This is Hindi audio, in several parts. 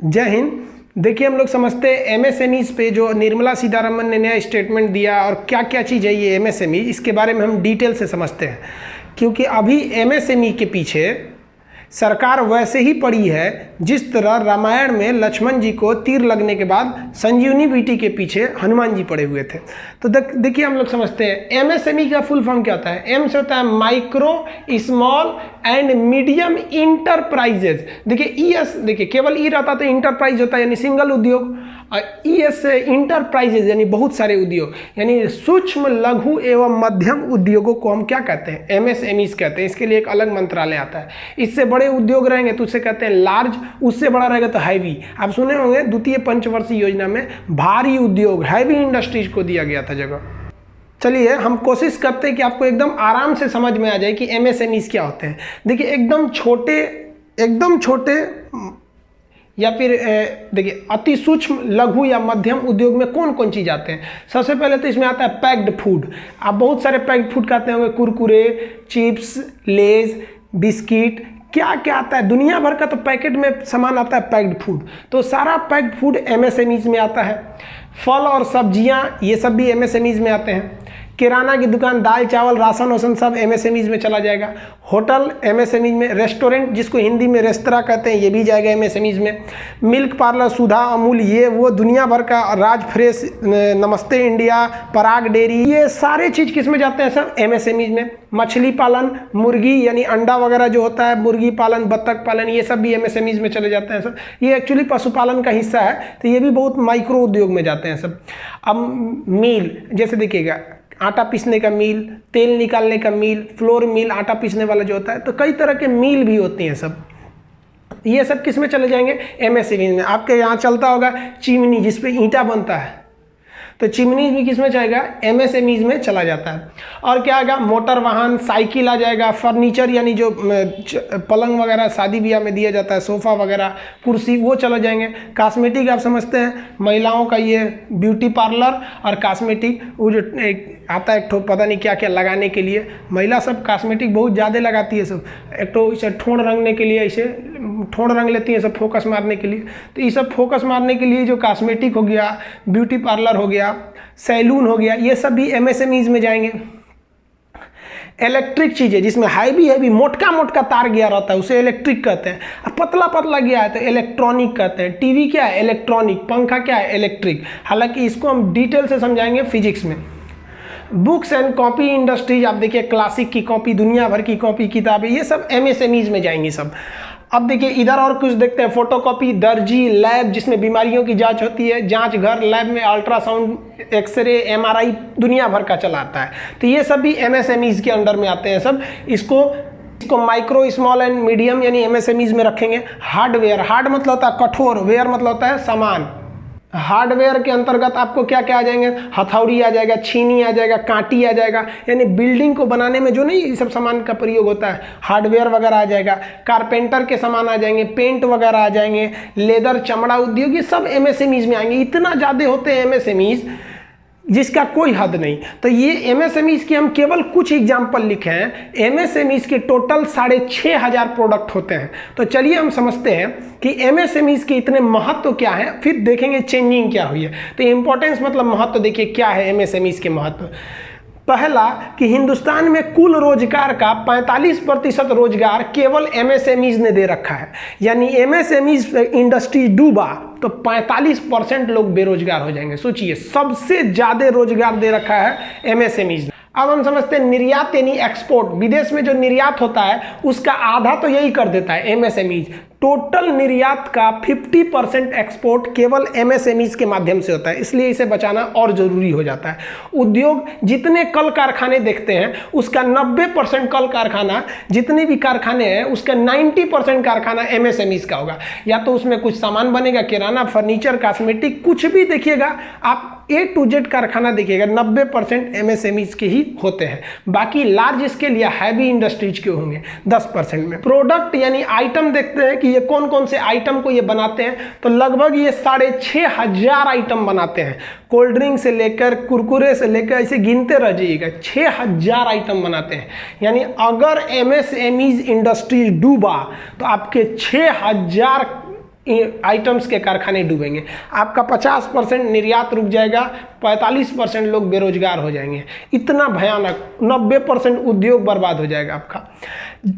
जय हिंद। देखिए, हम लोग समझते हैं एमएसएमईज पे जो निर्मला सीतारमण ने नया स्टेटमेंट दिया और क्या क्या चीज़ है ये एमएसएमई, इसके बारे में हम डिटेल से समझते हैं। क्योंकि अभी एमएसएमई के पीछे सरकार वैसे ही पड़ी है जिस तरह रामायण में लक्ष्मण जी को तीर लगने के बाद संजीवनी बूटी के पीछे हनुमान जी पड़े हुए थे। तो देखिए, हम लोग समझते हैं एमएसएमई का फुल फॉर्म क्या होता है। एम से होता है micro small and medium enterprises. देखिए ईएस, देखिए केवल ई रहता तो इंटरप्राइज होता है यानी सिंगल उद्योग, और ईएस से इंटरप्राइजेज यानी बहुत सारे उद्योग, यानी सूक्ष्म लघु एवं मध्यम उद्योगों को हम क्या कहते हैं, एमएसएमईज कहते हैं। इसके लिए एक अलग मंत्रालय आता है। इससे बड़े उद्योग रहेंगे तो उसे कहते हैं लार्ज, उससे बड़ा रहेगा तो हैवी। आप सुने होंगे द्वितीय पंचवर्षीय योजना में भारी उद्योग, हैवी इंडस्ट्रीज को दिया गया था जगह। चलिए, हम कोशिश करते हैं कि आपको एकदम आराम से समझ में आ जाए कि एमएसएमईज क्या होते हैं। देखिए, एकदम छोटे या फिर देखिए अति सूक्ष्म लघु या मध्यम उद्योग में कौन कौन चीज़ आते हैं। सबसे पहले तो इसमें आता है पैक्ड फूड। आप बहुत सारे पैक्ड फूड खाते होंगे, कुरकुरे, चिप्स, लेज, बिस्किट, क्या क्या आता है, दुनिया भर का तो पैकेट में सामान आता है पैक्ड फूड। तो सारा पैक्ड फूड एमएसएमईज में आता है। फल और सब्जियां, ये सब भी एमएसएमईज में आते हैं। किराना की दुकान, दाल चावल राशन वासन सब एमएसएमईज में चला जाएगा। होटल एमएसएमईज में, रेस्टोरेंट जिसको हिंदी में रेस्तरां कहते हैं ये भी जाएगा एमएसएमईज में। मिल्क पार्लर, सुधा, अमूल, ये वो दुनिया भर का, राज फ्रेश, नमस्ते इंडिया, पराग डेयरी, ये सारे चीज़ किस में जाते हैं, सब एमएसएमईज में। मछली पालन, मुर्गी यानी अंडा वगैरह जो होता है, मुर्गी पालन, बत्तख पालन, ये सब भी एमएसएमईज में चले जाते हैं सब। ये एक्चुअली पशुपालन का हिस्सा है, तो ये भी बहुत माइक्रो उद्योग में जाते हैं सब। अब मील, जैसे देखिएगा आटा पीसने का मील, तेल निकालने का मील, फ्लोर मिल, आटा पीसने वाला जो होता है, तो कई तरह के मील भी होती हैं सब। ये सब किस में चले जाएंगे, एमएसएमई में। आपके यहाँ चलता होगा चिमनी जिसपे ईंटा बनता है, तो चिमनी भी किस में जाएगा, एमएसएमईज में चला जाता है। और क्या आएगा, मोटर वाहन, साइकिल आ जाएगा। फर्नीचर यानी जो पलंग वगैरह शादी ब्याह में दिया जाता है, सोफ़ा वगैरह, कुर्सी, वो चला जाएंगे। कॉस्मेटिक आप समझते हैं, महिलाओं का ये ब्यूटी पार्लर और कॉस्मेटिक, वो जो आता है एक ठो पता नहीं क्या क्या लगाने के लिए, महिला सब कॉस्मेटिक बहुत ज़्यादा लगाती है सब। एक तो इसे ठोड़ रंगने के लिए, इसे ठोड़ रंग लेती है सब फोकस मारने के लिए। तो ये सब फोकस मारने के लिए जो कॉस्मेटिक हो गया, ब्यूटी पार्लर हो गया, सैलून हो गया, ये सब भी एमएसएमईज में जाएंगे। इलेक्ट्रिक चीज़ें जिसमें हैवी मोटका तार गया रहता है उसे इलेक्ट्रिक कहते हैं। अब पतला गया है तो इलेक्ट्रॉनिक कहते हैं। टीवी क्या है, इलेक्ट्रॉनिक। पंखा क्या है, इलेक्ट्रिक। हालांकि इसको हम डिटेल से समझाएंगे फिजिक्स में। बुक्स एंड कॉपी इंडस्ट्रीज, आप देखिए क्लासिक की कॉपी, दुनिया भर की कॉपी, किताबें, ये सब एमएसएमईज में जाएंगी सब। अब देखिए इधर और कुछ देखते हैं, फोटोकॉपी, दर्जी, लैब जिसमें बीमारियों की जांच होती है, जांच घर, लैब में अल्ट्रासाउंड, एक्सरे, एमआरआई दुनिया भर का चलाता है। तो ये सब भी एमएसएमईज के अंडर में आते हैं सब। इसको माइक्रो स्मॉल एंड मीडियम यानी एमएसएमईज में रखेंगे। हार्डवेयर, हार्ड मतलब होता है कठोर, वेयर मतलब होता है सामान। हार्डवेयर के अंतर्गत आपको क्या क्या आ जाएंगे, हथौड़ी आ जाएगा, छीनी आ जाएगा, कांटी आ जाएगा, यानी बिल्डिंग को बनाने में जो नहीं ये सब सामान का प्रयोग होता है, हार्डवेयर वगैरह आ जाएगा। कारपेंटर के सामान आ जाएंगे, पेंट वगैरह आ जाएंगे, लेदर, चमड़ा उद्योग, ये सब एमएसएमईज में आएंगे। इतना ज़्यादा होते हैं एमएसएमईज जिसका कोई हद नहीं। तो ये एमएसएमईज के हम केवल कुछ एग्जाम्पल लिखे हैं। एमएसएमईज के टोटल 6500 प्रोडक्ट होते हैं। तो चलिए हम समझते हैं कि एमएसएमईज के इतने महत्व क्या है, फिर देखेंगे चेंजिंग क्या हुई है। तो इंपॉर्टेंस मतलब महत्व, देखिए क्या है एमएसएमईज के महत्व। पहला कि हिंदुस्तान में कुल रोजगार का 45% रोजगार केवल एमएसएमईज ने दे रखा है। यानी एमएसएमईज इंडस्ट्री डूबा तो 45% लोग बेरोजगार हो जाएंगे। सोचिए, सबसे ज़्यादा रोजगार दे रखा है एमएसएमईज ने। अब हम समझते हैं निर्यात यानी एक्सपोर्ट, विदेश में जो निर्यात होता है उसका आधा तो यही कर देता है एमएसएमईज। टोटल निर्यात का 50% एक्सपोर्ट केवल एमएसएमईज के माध्यम से होता है, इसलिए इसे बचाना और जरूरी हो जाता है। उद्योग, जितने कल कारखाने देखते हैं उसका 90% कल कारखाना, जितने भी कारखाने हैं उसका 90% कारखाना एमएसएमईज का होगा। या तो उसमें कुछ सामान बनेगा, किराना, फर्नीचर, कॉस्मेटिक, कुछ भी देखिएगा आप, A to Z कारखाना देखिएगा 90% एमएसएमईज के ही होते हैं। बाकी लार्ज स्केल या हैवी इंडस्ट्रीज के होंगे 10% में। प्रोडक्ट यानी आइटम देखते हैं कि ये कौन कौन से आइटम को ये बनाते हैं, तो लगभग ये 6500 आइटम बनाते हैं। कोल्ड ड्रिंक से लेकर कुरकुरे से लेकर ऐसे गिनते रह जाइएगा, 6000 आइटम बनाते हैं। यानी अगर एमएसएमईज इंडस्ट्री डूबा तो आपके 6000 आइटम्स के कारखाने डूबेंगे, आपका 50% निर्यात रुक जाएगा, 45% लोग बेरोजगार हो जाएंगे। इतना भयानक 90% उद्योग बर्बाद हो जाएगा आपका।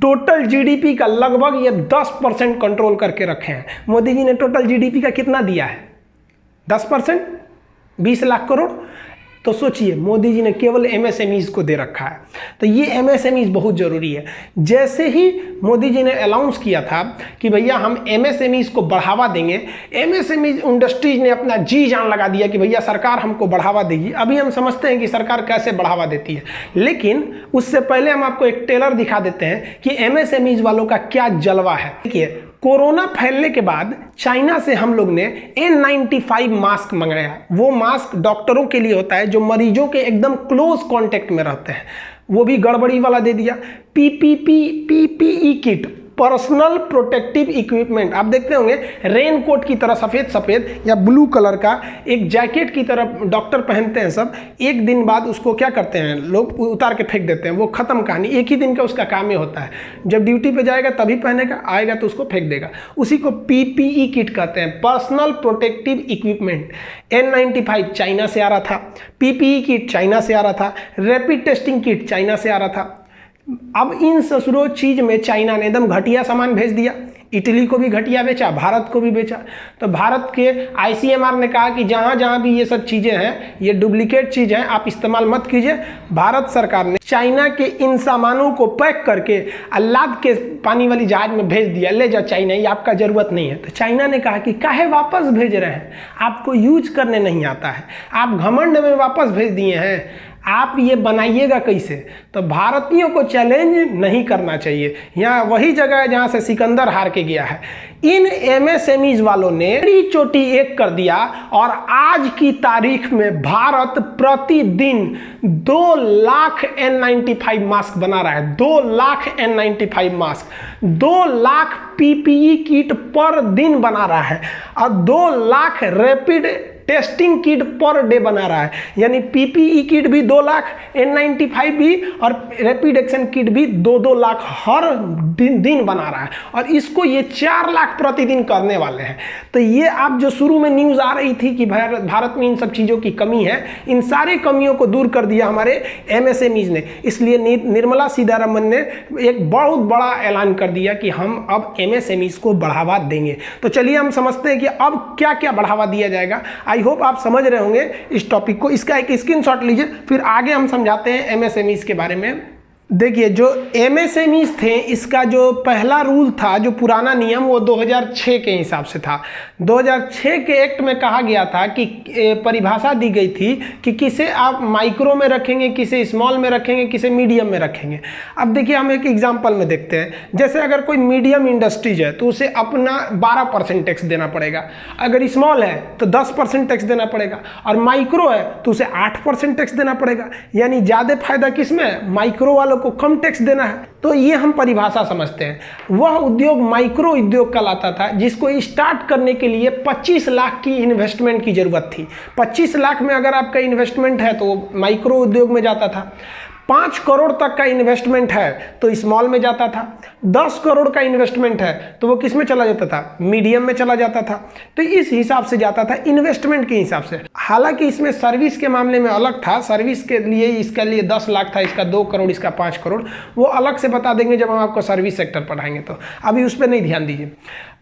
टोटल जीडीपी का लगभग ये 10% कंट्रोल करके रखे हैं। मोदी जी ने टोटल जीडीपी का कितना दिया है? 10%, 20 लाख करोड़। तो सोचिए, मोदी जी ने केवल एमएसएमईज को दे रखा है। तो ये एमएसएमईज बहुत ज़रूरी है। जैसे ही मोदी जी ने अनाउंस किया था कि भैया हम एमएसएमईज को बढ़ावा देंगे, एमएसएमईज इंडस्ट्रीज ने अपना जी जान लगा दिया कि भैया सरकार हमको बढ़ावा देगी। अभी हम समझते हैं कि सरकार कैसे बढ़ावा देती है, लेकिन उससे पहले हम आपको एक टेलर दिखा देते हैं कि एमएसएमईज वालों का क्या जलवा है। देखिए, कोरोना फैलने के बाद चाइना से हम लोग ने N95 मास्क मंगाया। वो मास्क डॉक्टरों के लिए होता है जो मरीजों के एकदम क्लोज कांटेक्ट में रहते हैं, वो भी गड़बड़ी वाला दे दिया। PPE kit, personal protective equipment, आप देखते होंगे रेन कोट की तरह सफ़ेद सफ़ेद या ब्लू कलर का एक जैकेट की तरह डॉक्टर पहनते हैं सब। एक दिन बाद उसको क्या करते हैं लोग, उतार के फेंक देते हैं। वो ख़त्म कहानी, एक ही दिन का उसका काम ही होता है। जब ड्यूटी पे जाएगा तभी पहनेगा, आएगा तो उसको फेंक देगा। उसी को PPE किट कहते हैं, personal protective equipment. N95 China से आ रहा था, PPE किट चाइना से आ रहा था, रैपिड टेस्टिंग किट चाइना से आ रहा था। अब इन ससुरो चीज में चाइना ने एकदम घटिया सामान भेज दिया। इटली को भी घटिया बेचा, भारत को भी बेचा। तो भारत के ICMR ने कहा कि जहाँ जहाँ भी ये सब चीज़ें हैं, ये डुप्लीकेट चीज़ हैं, आप इस्तेमाल मत कीजिए। भारत सरकार ने चाइना के इन सामानों को पैक करके लाद के पानी वाली जहाज में भेज दिया, ले जाओ चाइना, ये आपका ज़रूरत नहीं है। तो चाइना ने कहा कि काहे वापस भेज रहे हैं, आपको यूज करने नहीं आता है, आप घमंड में वापस भेज दिए हैं, आप ये बनाइएगा कैसे। तो भारतीयों को चैलेंज नहीं करना चाहिए। यहाँ वही जगह है जहाँ से सिकंदर हार के गया है। इन MSMEs वालों ने बड़ी चोटी एक कर दिया और आज की तारीख में भारत प्रतिदिन 2 लाख N95 मास्क बना रहा है। 2 lakh N95 mask, 2 lakh PPE kit पर दिन बना रहा है और 2 lakh rapid testing kit per day बना रहा है। यानी PPE किट भी 2 लाख, N95 भी और रैपिड एक्शन किट भी 2-2 लाख हर दिन बना रहा है। और इसको ये 4 लाख प्रतिदिन करने वाले हैं। तो ये आप जो शुरू में न्यूज़ आ रही थी कि भारत में इन सब चीज़ों की कमी है, इन सारी कमियों को दूर कर दिया हमारे MSMEs ने। इसलिए निर्मला सीतारमन ने एक बहुत बड़ा ऐलान कर दिया कि हम अब MSMEs को बढ़ावा देंगे। तो चलिए हम समझते हैं कि अब क्या क्या बढ़ावा दिया जाएगा। आई होप आप समझ रहे होंगे इस टॉपिक को। इसका एक स्क्रीनशॉट लीजिए, फिर आगे हम समझाते हैं MSMEs के बारे में। देखिए, जो MSMEs थे, इसका जो पहला रूल था, जो पुराना नियम, वो 2006 के हिसाब से था। 2006 के एक्ट में कहा गया था कि परिभाषा दी गई थी कि किसे आप माइक्रो में रखेंगे, किसे स्मॉल में रखेंगे, किसे मीडियम में रखेंगे। अब देखिए, हम एक एग्जांपल में देखते हैं। जैसे अगर कोई मीडियम इंडस्ट्रीज है तो उसे अपना 12% टैक्स देना पड़ेगा। अगर स्मॉल है तो 10% टैक्स देना पड़ेगा, और माइक्रो है तो उसे 8% टैक्स देना पड़ेगा। यानी ज़्यादा फायदा किस में, माइक्रो वालों को कम टैक्स देना है। तो ये हम परिभाषा समझते हैं। वह उद्योग माइक्रो उद्योग कहलाता था जिसको स्टार्ट करने के लिए 25 लाख की इन्वेस्टमेंट की जरूरत थी। 25 लाख में अगर आपका इन्वेस्टमेंट है तो माइक्रो उद्योग में जाता था। 5 करोड़ तक का इन्वेस्टमेंट है तो स्मॉल में जाता था। 10 करोड़ का इन्वेस्टमेंट है तो वो किस में चला जाता था, मीडियम में चला जाता था। तो इस हिसाब से जाता था, इन्वेस्टमेंट के हिसाब से। हालांकि इसमें सर्विस के मामले में अलग था। सर्विस के लिए इसके लिए 10 लाख था, इसका 2 करोड़, इसका 5 करोड़। वो अलग से बता देंगे जब हम आपको सर्विस सेक्टर पढ़ाएंगे, तो अभी उस पर नहीं ध्यान दीजिए।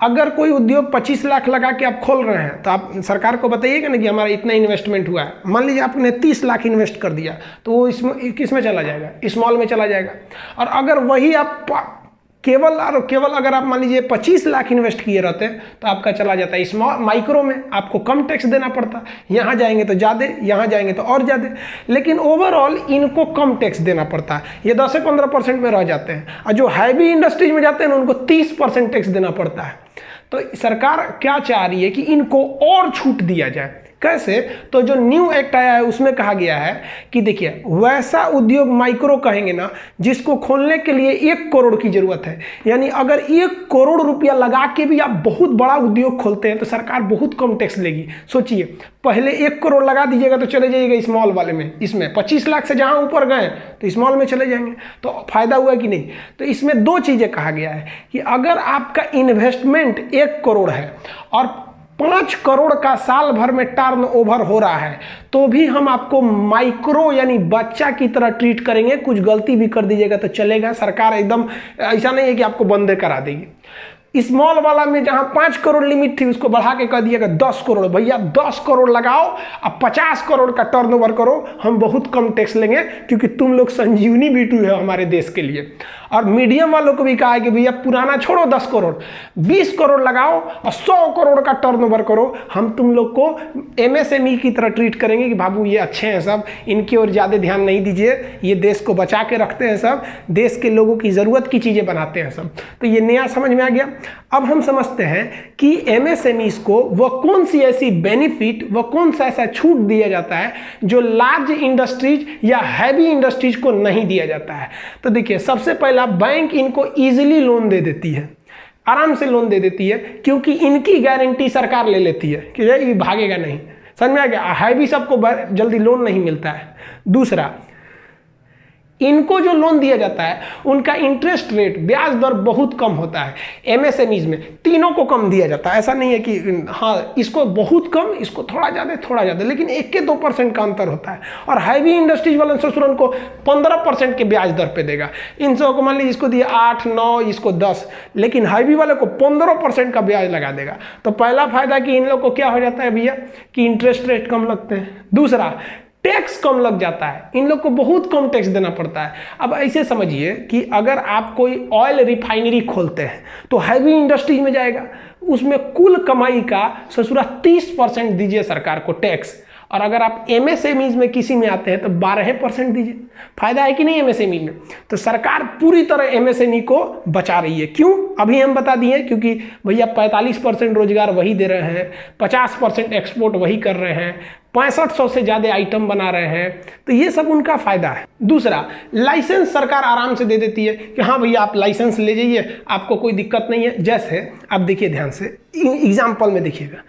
अगर कोई उद्योग 25 लाख लगा के आप खोल रहे हैं तो आप सरकार को बताइएगा ना कि हमारा इतना इन्वेस्टमेंट हुआ है। मान लीजिए आपने 30 लाख इन्वेस्ट कर दिया तो वो इसमें किस में चला जाएगा, स्मॉल में चला जाएगा। और अगर वही आप केवल अगर आप मान लीजिए 25 लाख इन्वेस्ट किए रहते तो आपका चला जाता है स्मॉल, माइक्रो में आपको कम टैक्स देना पड़ता। यहाँ जाएंगे तो ज़्यादा, यहाँ जाएंगे तो और ज़्यादा, लेकिन ओवरऑल इनको कम टैक्स देना पड़ता है। ये 10 से 15% में रह जाते हैं, और जो हैवी इंडस्ट्रीज में जाते हैं उनको 30% टैक्स देना पड़ता है। तो सरकार क्या चाह रही है कि इनको और छूट दिया जाए। कैसे? तो जो न्यू एक्ट आया है उसमें कहा गया है कि देखिए वैसा उद्योग माइक्रो कहेंगे ना जिसको खोलने के लिए 1 करोड़ की जरूरत है, यानी अगर 1 करोड़ रुपया लगा के भी आप बहुत बड़ा उद्योग खोलते हैं तो सरकार बहुत कम टैक्स लेगी। सोचिए, पहले 1 करोड़ लगा दीजिएगा तो चले जाइएगा स्मॉल वाले में, इसमें 25 लाख से जहां ऊपर गए तो स्मॉल में चले जाएंगे, तो फायदा हुआ कि नहीं? तो इसमें 2 चीजें कहा गया है कि अगर आपका इन्वेस्टमेंट 1 करोड़ है और 5 करोड़ का साल भर में टर्न ओवर हो रहा है तो भी हम आपको माइक्रो यानी बच्चा की तरह ट्रीट करेंगे। कुछ गलती भी कर दीजिएगा तो चलेगा, सरकार एकदम ऐसा नहीं है कि आपको बंदे करा देगी। स्मॉल वाला में जहां 5 करोड़ लिमिट थी उसको बढ़ा के कर दिएगा 10 करोड़। भैया 10 करोड़ लगाओ, अब 50 करोड़ का टर्नओवर करो, हम बहुत कम टैक्स लेंगे क्योंकि तुम लोग संजीवनी बीटू है हमारे देश के लिए। और मीडियम वालों को भी कहा है कि भैया पुराना छोड़ो 10 करोड़, 20 करोड़ लगाओ और 100 करोड़ का टर्नओवर करो, हम तुम लोग को MSME की तरह ट्रीट करेंगे कि बाबू ये अच्छे हैं सब, इनकी ओर ज़्यादा ध्यान नहीं दीजिए, ये देश को बचा के रखते हैं सब, देश के लोगों की ज़रूरत की चीज़ें बनाते हैं सब। तो ये नया समझ में आ गया। अब हम समझते हैं कि MSMEs को वह कौन सी ऐसी बेनिफिट, वह कौन सा ऐसा छूट दिया जाता है जो लार्ज इंडस्ट्रीज या हैवी इंडस्ट्रीज को नहीं दिया जाता है। तो देखिए सबसे पहला, बैंक इनको इजीली लोन दे देती है, आराम से लोन दे देती है क्योंकि इनकी गारंटी सरकार ले लेती है कि ये भागेगा नहीं। समझ में आ गया? हैवी सबको जल्दी लोन नहीं मिलता है। दूसरा, इनको जो लोन दिया जाता है उनका इंटरेस्ट रेट, ब्याज दर बहुत कम होता है। MSMEs में तीनों को कम दिया जाता है, ऐसा नहीं है कि हाँ इसको बहुत कम, इसको थोड़ा ज़्यादा, लेकिन 1-2% का अंतर होता है। और हैवी इंडस्ट्रीज वाले ससुरन को 15% के ब्याज दर पे देगा। इन सब को मान लीजिए इसको दिया 8-9, इसको 10, लेकिन हैवी वाले को 15% का ब्याज लगा देगा। तो पहला फायदा कि इन लोग को क्या हो जाता है भैया कि इंटरेस्ट रेट कम लगते हैं। दूसरा, टैक्स कम लग जाता है, इन लोग को बहुत कम टैक्स देना पड़ता है। अब ऐसे समझिए कि अगर आप कोई ऑयल रिफाइनरी खोलते हैं तो हैवी इंडस्ट्रीज में जाएगा, उसमें कुल कमाई का ससुरा 30% दीजिए सरकार को टैक्स, और अगर आप MSMEs में किसी में आते हैं तो 12% दीजिए। फायदा है कि नहीं MSME में? तो सरकार पूरी तरह MSME को बचा रही है। क्यों? अभी हम बता दिए, क्योंकि भैया 45% रोजगार वही दे रहे हैं, 50% एक्सपोर्ट वही कर रहे हैं, 6500 से ज़्यादा आइटम बना रहे हैं, तो ये सब उनका फायदा है। दूसरा, लाइसेंस सरकार आराम से दे देती है कि हाँ भैया आप लाइसेंस ले जाइए, आपको कोई दिक्कत नहीं है। जैसे आप देखिए ध्यान से, एग्जाम्पल में देखिएगा,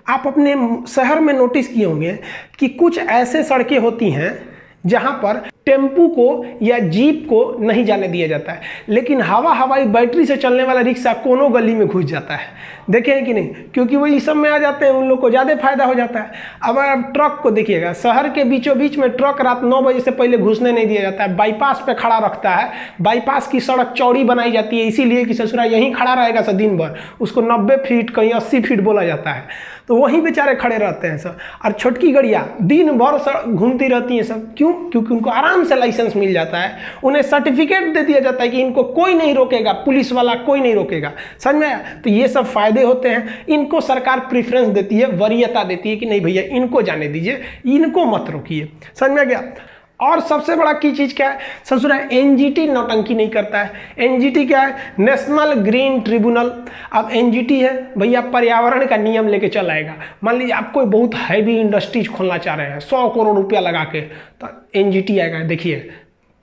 आप अपने शहर में नोटिस किए होंगे कि कुछ ऐसे सड़कें होती हैं जहां पर टेम्पू को या जीप को नहीं जाने दिया जाता है, लेकिन हवाई बैटरी से चलने वाला रिक्शा कोनों गली में घुस जाता है। देखे हैं कि नहीं? क्योंकि वो इस सब में आ जाते हैं, उन लोग को ज़्यादा फायदा हो जाता है। अब आप ट्रक को देखिएगा, शहर के बीचों बीच में ट्रक रात 9 बजे से पहले घुसने नहीं दिया जाता है, बाईपास पे खड़ा रखता है। बाईपास की सड़क चौड़ी बनाई जाती है इसीलिए कि ससुरा यहीं खड़ा रहेगा सब दिन भर, उसको 90 फीट कहीं 80 फीट बोला जाता है, तो वहीं बेचारे खड़े रहते हैं सब। और छोटकी गाड़ियाँ दिन भर घूमती रहती हैं सब। क्यों? क्योंकि उनको आराम से लाइसेंस मिल जाता है, उन्हें सर्टिफिकेट दे दिया जाता है कि इनको कोई नहीं रोकेगा, पुलिस वाला कोई नहीं रोकेगा। समझ में आया? तो ये सब फायदे होते हैं। इनको सरकार प्रेफरेंस देती है, वरीयता देती है कि नहीं भैया इनको जाने दीजिए, इनको मत रोकिए। समझ में आ गया? और सबसे बड़ा की चीज़ क्या है, ससुरा NGT नौटंकी नहीं करता है। NGT क्या है? National green tribunal. अब NGT है भैया पर्यावरण का नियम लेके चल आएगा। मान लीजिए आप कोई बहुत हैवी इंडस्ट्रीज खोलना चाह रहे हैं 100 करोड़ रुपया लगा के, तो NGT आएगा। देखिए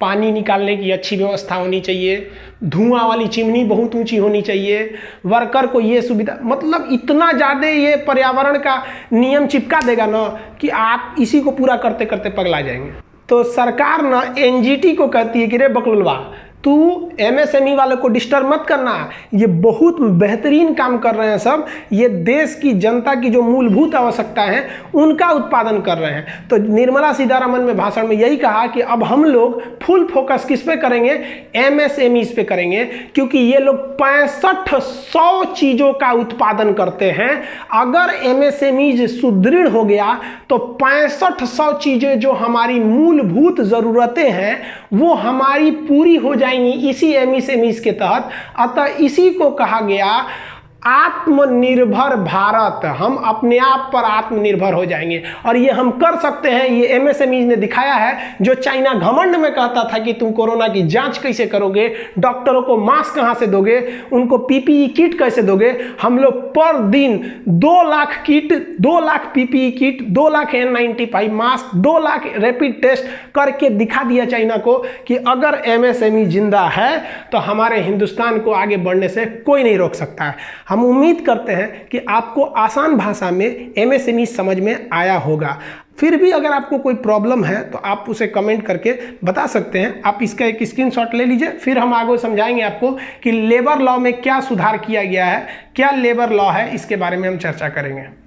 पानी निकालने की अच्छी व्यवस्था होनी चाहिए, धुआं वाली चिमनी बहुत ऊंची होनी चाहिए, वर्कर को ये सुविधा, मतलब इतना ज़्यादा ये पर्यावरण का नियम चिपका देगा ना कि आप इसी को पूरा करते करते पगला जाएंगे। तो सरकार ना NGT को कहती है कि रे बकलुलवा, तू MSME वाले को डिस्टर्ब मत करना, ये बहुत बेहतरीन काम कर रहे हैं सब, ये देश की जनता की जो मूलभूत आवश्यकता है उनका उत्पादन कर रहे हैं। तो निर्मला सीतारमण में भाषण में यही कहा कि अब हम लोग फुल फोकस किस पे करेंगे? MSMEs पे करेंगे, क्योंकि ये लोग 6500 चीज़ों का उत्पादन करते हैं। अगर MSMEs सुदृढ़ हो गया तो 6500 चीज़ें जो हमारी मूलभूत ज़रूरतें हैं वो हमारी पूरी हो जाएंगी इसी MSMEs के तहत। अतः इसी को कहा गया आत्मनिर्भर भारत, हम अपने आप पर आत्मनिर्भर हो जाएंगे और ये हम कर सकते हैं। ये एमएसएमई ने दिखाया है। जो चाइना घमंड में कहता था कि तुम कोरोना की जांच कैसे करोगे, डॉक्टरों को मास्क कहां से दोगे, उनको पीपीई किट कैसे दोगे, हम लोग पर दिन 2 lakh kit, 2 lakh PPE kit, 2 lakh N95 mask, 2 lakh rapid test करके दिखा दिया चाइना को कि अगर एमएसएमई जिंदा है तो हमारे हिंदुस्तान को आगे बढ़ने से कोई नहीं रोक सकता है। हम उम्मीद करते हैं कि आपको आसान भाषा में एमएसएमई समझ में आया होगा। फिर भी अगर आपको कोई प्रॉब्लम है तो आप उसे कमेंट करके बता सकते हैं। आप इसका एक स्क्रीनशॉट ले लीजिए, फिर हम आगे समझाएंगे आपको कि लेबर लॉ में क्या सुधार किया गया है, क्या लेबर लॉ है, इसके बारे में हम चर्चा करेंगे।